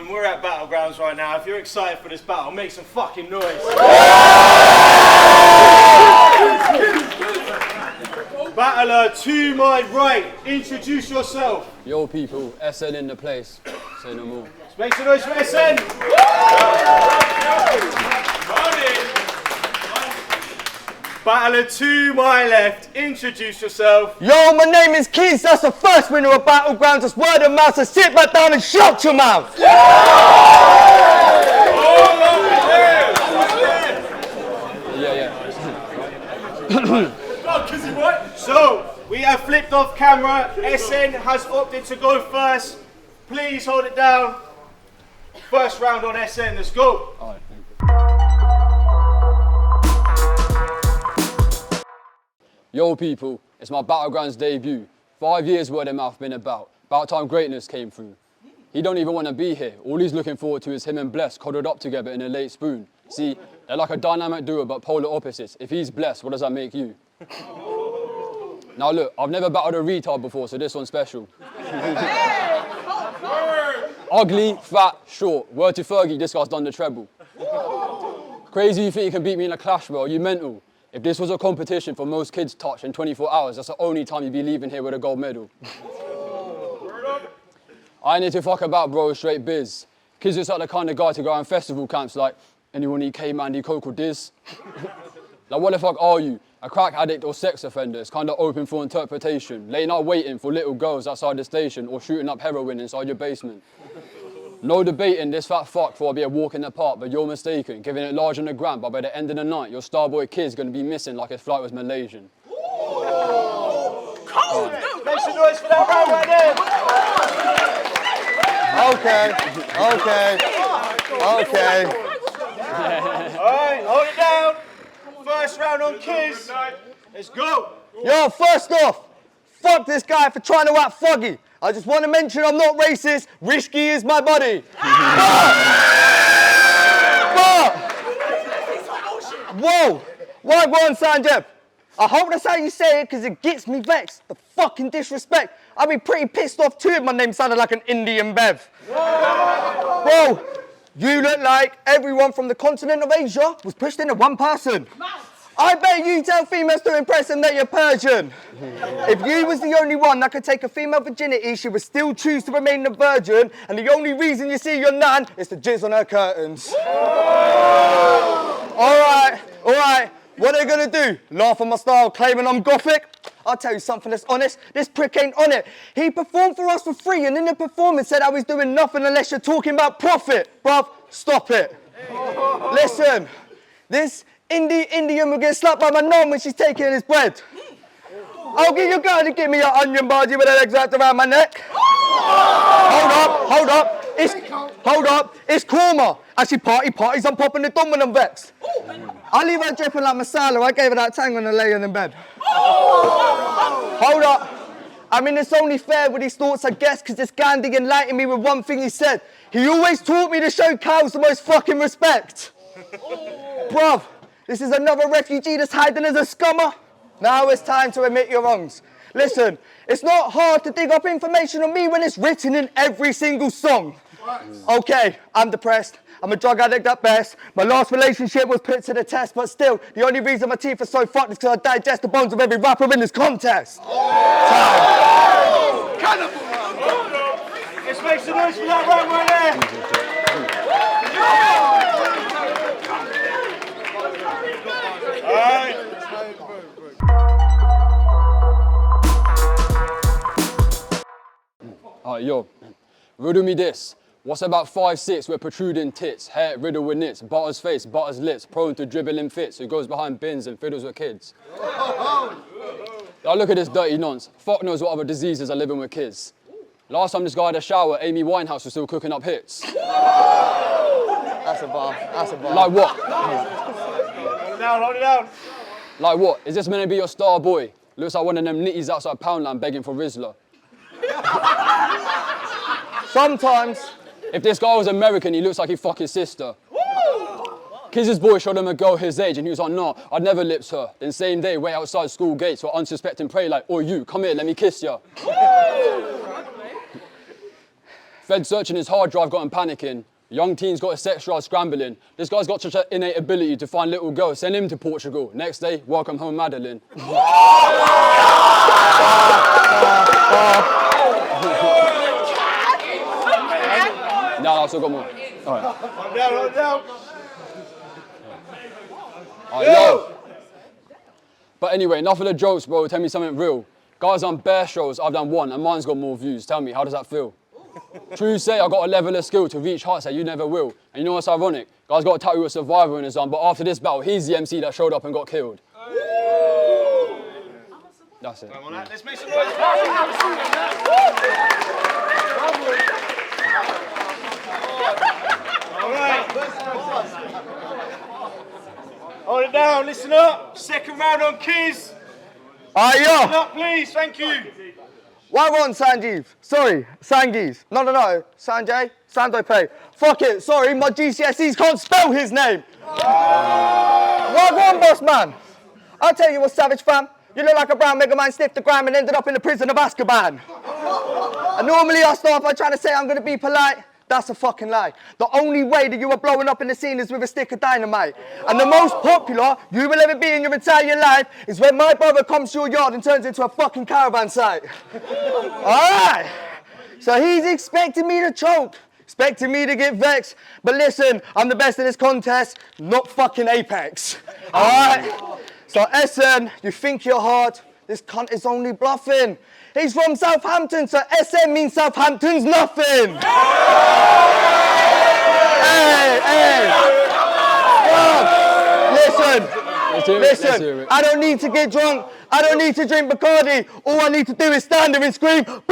gentlemen, we're at Battlegrounds right now. If you're excited for this battle, make some fucking noise. Battler to my right, introduce yourself. Yo people, SN in the place. Say no more. Let's make some noise for SN. Battler to my left, introduce yourself. Yo, my name is Kizz, that's the first winner of Battlegrounds. It's word of mouth, so sit back down and shut your mouth. So, we have flipped off camera. SN has opted to go first. Please hold it down. First round on SN, let's go. Yo people, it's my Battlegrounds debut. 5 years word of mouth been about time greatness came through. He don't even want to be here. All he's looking forward to is him and Bless cuddled up together in a late spoon. See, they're like a dynamic duo but polar opposites. If he's blessed, what does that make you? Now look, I've never battled a retard before, so this one's special. Ugly, fat, short. Word to Fergie, this guy's done the treble. Crazy you think you can beat me in a clash, bro, are you mental? If this was a competition for most kids touched in 24 hours, that's the only time you'd be leaving here with a gold medal. I ain't here to fuck about, bro, straight biz. Kizz is like the kind of guy to go on festival camps like, anyone eat K-Mandy, Coke or Diz? Like, what the fuck are you? A crack addict or sex offender? It's kind of open for interpretation. Late night waiting for little girls outside the station or shooting up heroin inside your basement. No debating this fat fuck for be a walk in the park, but you're mistaken. Giving it large on the gram, but by the end of the night, your starboy Kizz gonna be missing like his flight was Malaysian. Cold! Make some noise for that round right there. Okay. Alright, hold it down. First round on Kizz. Let's go. Yo, first off, fuck this guy for trying to act foggy. I just want to mention I'm not racist. Risky is my buddy. Whoa, why go on, Sanjay? I hope that's how you say it, because it gets me vexed. The fucking disrespect. I'd be pretty pissed off too if my name sounded like an Indian bev. Bro, you look like everyone from the continent of Asia was pushed into one person. I bet you tell females to impress them that you're Persian. If you was the only one that could take a female virginity, she would still choose to remain a virgin, and the only reason you see your nan is to jizz on her curtains. All right, what are they gonna do? Laugh at my style, claiming I'm gothic? I'll tell you something that's honest, this prick ain't on it. He performed for us for free, and in the performance said I was doing nothing unless you're talking about profit. Bruv, stop it. Listen, this Indian will get slapped by my nom when she's taking his bread. I'll get your girl to give me an onion bhaji with her legs wrapped around my neck. Hold up, it's korma. As she parties, I'm popping the dum when I'm vexed. I leave her dripping like masala, I gave her that tang when I lay in bed. Hold up. I mean, it's only fair with his thoughts, I guess, because this Gandhi enlightened me with one thing he said. He always taught me to show cows the most fucking respect. Bruv, this is another refugee that's hiding as a scummer. Now it's time to admit your wrongs. Listen, it's not hard to dig up information on me when it's written in every single song. Okay, I'm depressed. I'm a drug addict at best. My last relationship was put to the test, but still, the only reason my teeth are so fucked is because I digest the bones of every rapper in this contest. Canna! Let's make some noise for that round right there. Alright, yo, riddle me this. What's about 5'6" with protruding tits, hair riddled with nits, butter's face, butter's lips, prone to dribbling fits, who goes behind bins and fiddles with kids? Now look at this dirty nonce. Fuck knows what other diseases are living with kids. Last time this guy had a shower, Amy Winehouse was still cooking up hits. That's a bar. Like what? Hold it down. Like what? Is this meant to be your star boy? Looks like one of them nitties outside Poundland begging for Rizzler. Sometimes. If this guy was American, he looks like he fucked his sister. Kizz's boy showed him a girl his age and he was like, no, I'd never lips her. Then same day, way outside school gates, were unsuspecting prey like, oh you, come here, let me kiss ya. Fed searching his hard drive, got him panicking. Young teens got a sex drive scrambling. This guy's got such an innate ability to find little girls. Send him to Portugal. Next day, welcome home Madeline. No, I've still got more. All right. I'm down. All right, yo. But anyway, enough of the jokes, bro. Tell me something real. Guys on bare shows, I've done one, and mine's got more views. Tell me, how does that feel? True say, I got a level of skill to reach heights that you never will. And you know what's ironic? Guy's got a tattoo of survivor in his arm, but after this battle, he's the MC that showed up and got killed. That's it. Let's make some noise. All right. Hold it down, listen up. Second round on Kizz. Aye, Listen yo. up, please, thank you. Why won't Sanjeev? Sorry, Sangeev. No. Sanjay? Sandope. Fuck it, sorry, my GCSEs can't spell his name. Why won't, boss man? I'll tell you what, savage fam. You look like a brown Mega Man sniffed the gram and ended up in the prison of Azkaban. And normally I start by trying to say I'm gonna be polite. That's a fucking lie. The only way that you are blowing up in the scene is with a stick of dynamite. And the most popular you will ever be in your entire life is when my brother comes to your yard and turns into a fucking caravan site. Alright. So he's expecting me to choke, expecting me to get vexed. But listen, I'm the best in this contest, not fucking Apex. Alright? So SN, you think you're hard, this cunt is only bluffing. He's from Southampton, so SM means Southampton's nothing. Hey. Listen, I don't need to get drunk. I don't need to drink Bacardi. All I need to do is stand there and scream, Blimey!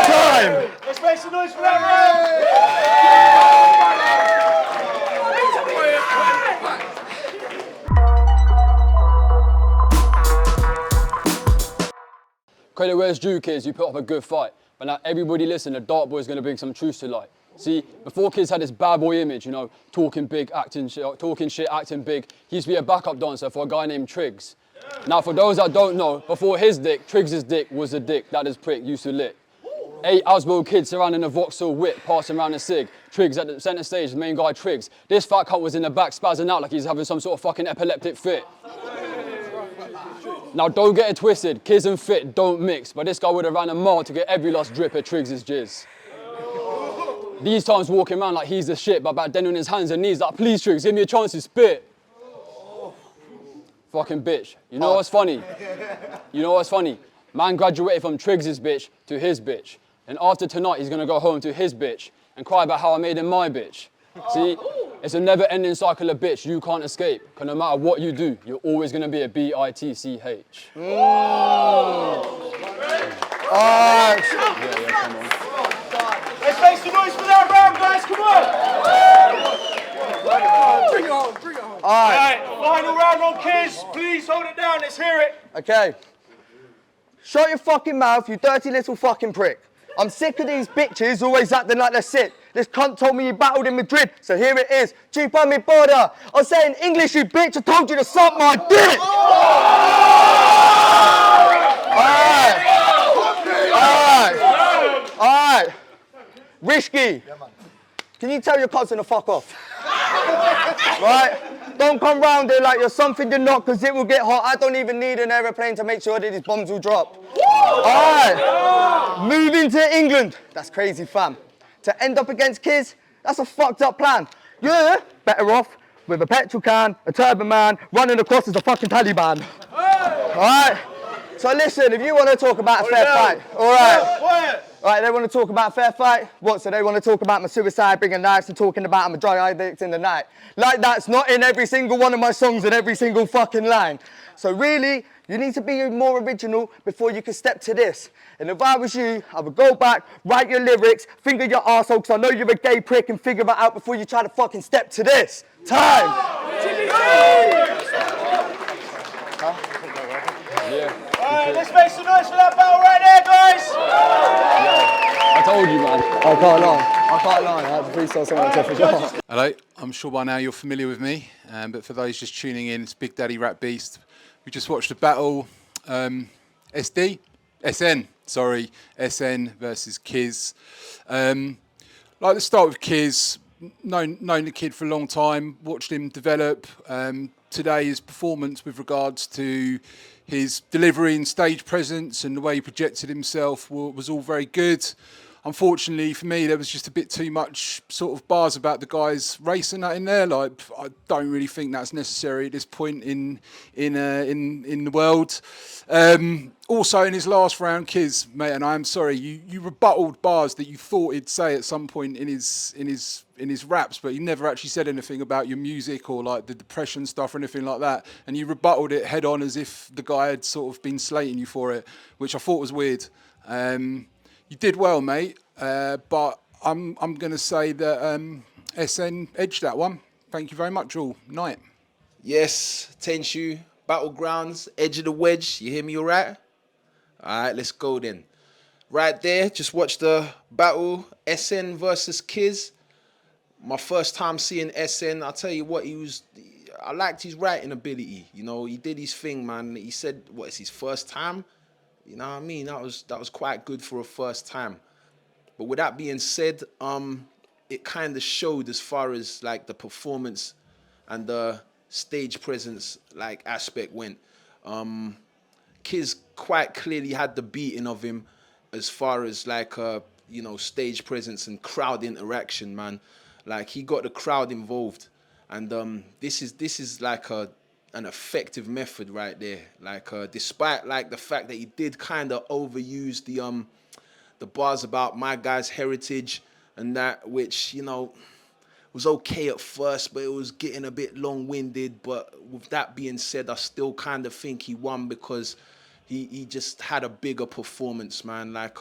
Time. Let's make some noise for that round. Credit where it's due, kids, you put up a good fight. But now everybody listen, the Dark Boy's gonna bring some truth to light. See, before Kizz had this bad boy image, you know, talking big, acting shit, acting big, he used to be a backup dancer for a guy named Triggs. Now, for those that don't know, before his dick, Triggs' dick was the dick that his prick used to lick. 8 Asbo kids surrounding a Vauxhall whip, passing around a cig. Triggs at the centre stage, the main guy Triggs. This fat cunt was in the back spazzing out like he's having some sort of fucking epileptic fit. Now don't get it twisted, Kizz and fit don't mix, but this guy would have ran a mile to get every last drip of Triggs' jizz. These times walking around like he's the shit, but back then on his hands and knees like, please Triggs, give me a chance to spit. Fucking bitch. You know what's funny? Man graduated from Triggs' bitch to his bitch. And after tonight, he's gonna go home to his bitch and cry about how I made him my bitch. See, it's a never-ending cycle of bitch you can't escape. Cause no matter what you do, you're always gonna be a B-I-T-C-H. Alright. Yeah, come on. Let's make some noise for that round, guys, come on. Bring it home. Alright, final round on Kizz. Please hold it down, let's hear it. Okay. Shut your fucking mouth, you dirty little fucking prick. I'm sick of these bitches always acting like they're sick. This cunt told me he battled in Madrid, so here it is. Chupa mi border. I'll say in English, you bitch, I told you to suck my dick! Alright. Rishki, can you tell your cousin to fuck off? Right? Don't come round here like you're something you're not, because it will get hot. I don't even need an aeroplane to make sure that these bombs will drop. Alright. Moving to England. That's crazy, fam. To end up against Kizz, that's a fucked up plan. You're better off with a petrol can, a turban man, running across as a fucking Taliban. Alright? So listen, if you want to talk about a fair fight, alright. Right, they want to talk about fair fight? What, so they want to talk about my suicide, bringing knives and talking about I'm a dry addict in the night. Like that's not in every single one of my songs and every single fucking line. So really, you need to be more original before you can step to this. And if I was you, I would go back, write your lyrics, finger your arsehole, because I know you're a gay prick, and figure that out before you try to fucking step to this. Time! Yeah. Alright, let's make some noise for that battle right there, guys! I told you, man. I can't lie. I had to freestyle someone to forgot. Hello, I'm sure by now you're familiar with me, but for those just tuning in, it's Big Daddy Rap Beast. We just watched a battle, SD. SN versus Kizz. Like to start with Kizz. Known the kid for a long time, watched him develop. Today, his performance with regards to his delivery and stage presence and the way he projected himself was all very good. Unfortunately for me, there was just a bit too much sort of bars about the guys racing that in there. Like, I don't really think that's necessary at this point in the world. Also, in his last round, Kizz, mate, and I'm sorry, you rebutted bars that you thought he'd say at some point in his raps, but he never actually said anything about your music or like the depression stuff or anything like that. And you rebutted it head on as if the guy had sort of been slating you for it, which I thought was weird. You did well, mate, but I'm going to say that SN edged that one. Thank you very much, all. Night. Yes, Tenshu, Battlegrounds, edge of the wedge. You hear me all right? All right, let's go then. Right there, just watch the battle, SN versus Kizz. My first time seeing SN, I'll tell you what, I liked his writing ability. You know, he did his thing, man. He said, what, it's his first time? You know what I mean? That was quite good for a first time. But with that being said, it kind of showed as far as like the performance and the stage presence like aspect went. Kizz quite clearly had the beating of him as far as like you know, stage presence and crowd interaction, man. Like, he got the crowd involved, and this is like an effective method right there. Like, despite like the fact that he did kind of overuse the bars about my guy's heritage and that, which, you know, was okay at first, but it was getting a bit long-winded. But with that being said, I still kind of think he won because he just had a bigger performance, man. Like,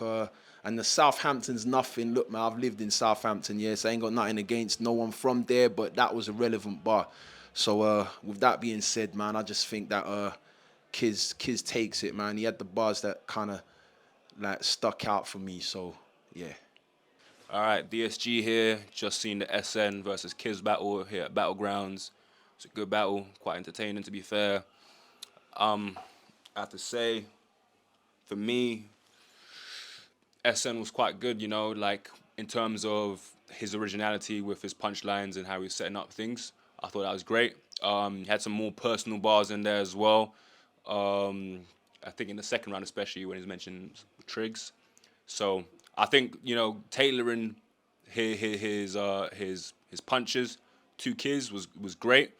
and the Southampton's nothing. Look, man, I've lived in Southampton, yes. I ain't got nothing against no one from there, but that was a relevant bar. So with that being said, man, I just think that Kizz takes it, man. He had the bars that kind of like stuck out for me. So yeah. All right, DSG here. Just seen the SN versus Kizz battle here at Battlegrounds. It's a good battle, quite entertaining to be fair. I have to say, for me, SN was quite good, you know, like in terms of his originality with his punchlines and how he was setting up things. I thought that was great. He had some more personal bars in there as well. I think in the second round, especially when he's mentioned Triggs. So I think, you know, tailoring his punches to Kizz was great.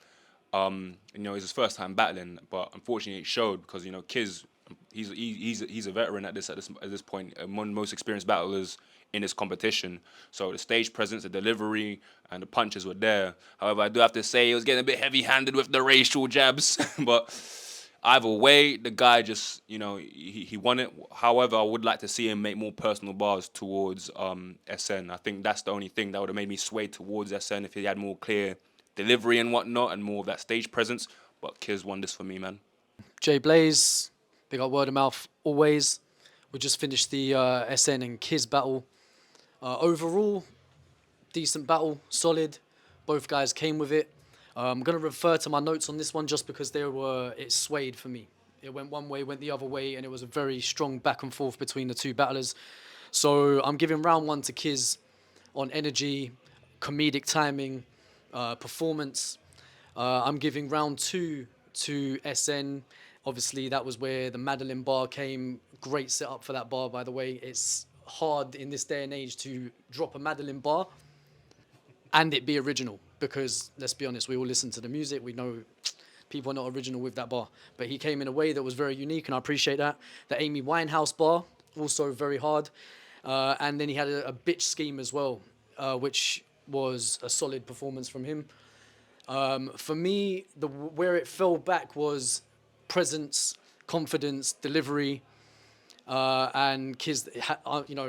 You know, it's his first time battling, but unfortunately it showed because, you know, Kizz, he's a veteran at this point, one of the most experienced battlers in this competition. So the stage presence, the delivery, and the punches were there. However, I do have to say he was getting a bit heavy-handed with the racial jabs, but either way, the guy just, you know, he won it. However, I would like to see him make more personal bars towards SN. I think that's the only thing that would have made me sway towards SN if he had more clear delivery and whatnot and more of that stage presence. But Kizz won this for me, man. Jay Blaze, they got word of mouth always. We just finished the SN and Kizz battle. Overall, decent battle, solid. Both guys came with it. I'm going to refer to my notes on this one just because it swayed for me. It went one way, went the other way, and it was a very strong back and forth between the two battlers. So I'm giving round one to Kizz on energy, comedic timing, performance. I'm giving round two to SN. Obviously, that was where the Madeline bar came. Great setup for that bar, by the way. It's hard in this day and age to drop a Madeline bar and it be original because, let's be honest, we all listen to the music. We know people are not original with that bar. But he came in a way that was very unique, and I appreciate that. The Amy Winehouse bar, also very hard. And then he had a bitch scheme as well, which was a solid performance from him. For me, where it fell back was presence, confidence, delivery, and Kizz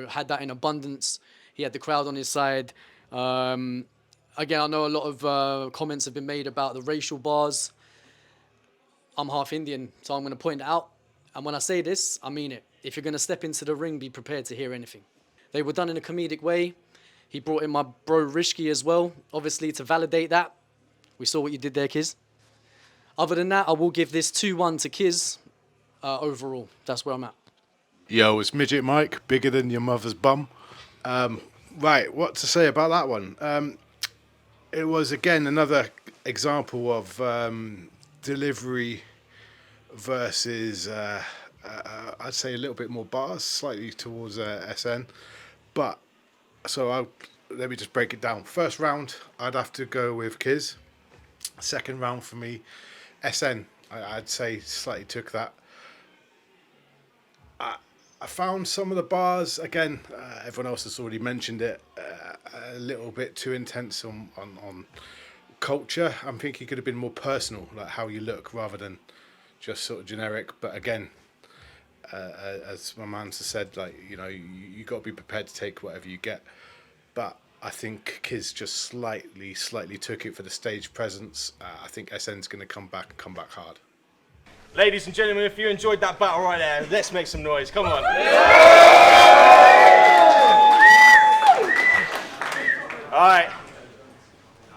had that in abundance. He had the crowd on his side. Again, I know a lot of comments have been made about the racial bars. I'm half Indian, so I'm going to point it out. And when I say this, I mean it. If you're going to step into the ring, be prepared to hear anything. They were done in a comedic way. He brought in my bro Rishki as well, obviously to validate that. We saw what you did there, Kizz. Other than that, I will give this 2-1 to Kizz overall. That's where I'm at. Yo, it's Midget Mike, bigger than your mother's bum. Right, what to say about that one? It was, again, another example of delivery versus, I'd say, a little bit more bars, slightly towards SN. But, let me just break it down. First round, I'd have to go with Kizz. Second round for me, SN, I'd say slightly took that. I found some of the bars, again, everyone else has already mentioned it, a little bit too intense on culture. I think he could have been more personal, like how you look, rather than just sort of generic. But again, as my man has said, like, you know, you got to be prepared to take whatever you get. But I think Kizz just slightly took it for the stage presence. I think SN's going to come back hard. Ladies and gentlemen, if you enjoyed that battle right there, let's make some noise. Come on. All right.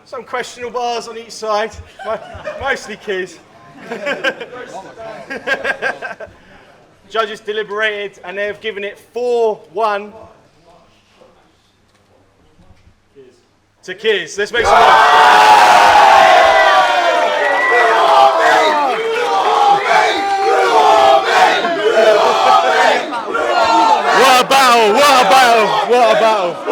Some questionable bars on each side. Mostly Kizz. Judges deliberated and they've given it 4-1 to Kizz. Let's make some noise. What a battle! What a battle! What a battle!